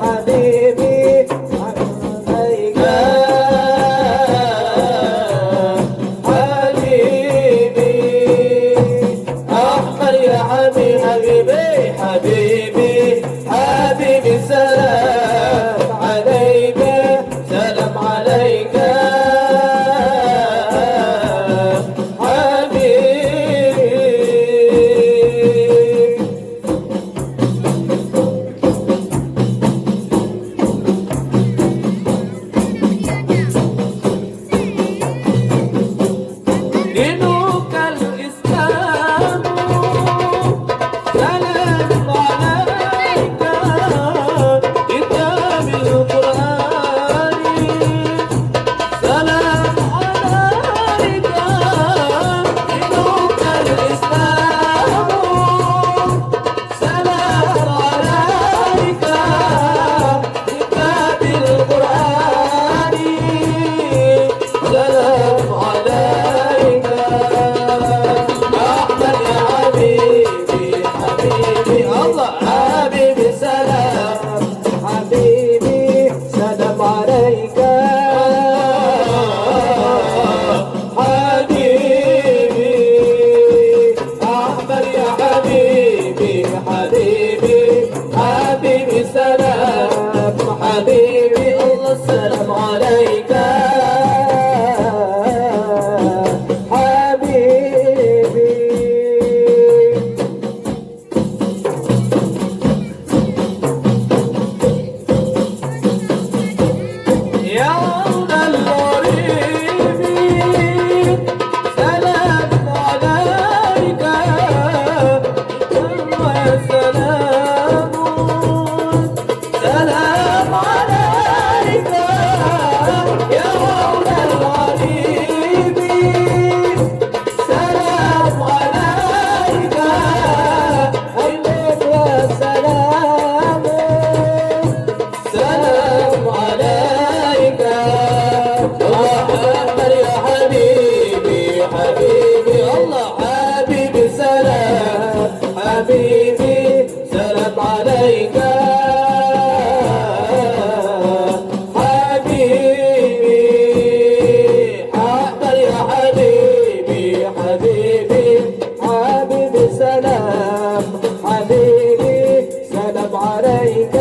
حبيبي عليك حبيبي أحمد يا حبيبي حبيبي حبيبي سلام عليك سلام عليك دينك الإسلام سلام عليك كتاب القرآن سلام عليك دينك الإسلام سلام عليك كتاب القرآن سلام عليك أحمد يا حبيبي حبيبي الله حبيبي سلام حبيبي سلام عليك حبيبي أحمد يا حبيبي حبيبي حبيبي سلام حبيبي الله السلام عليك حبيبي يا ولد الغريب سلام عليك وسلام سلام عليك يا ولد الغريب سلام عليك عليك وسلام سلام عليك الله أكبر يا حبيبي حبيبي الله حبيبي سلام حبيبي سلام عليك حبيبي أكبر يا حبيبي حبيبي حبيبي سلام حبيبي سلام عليك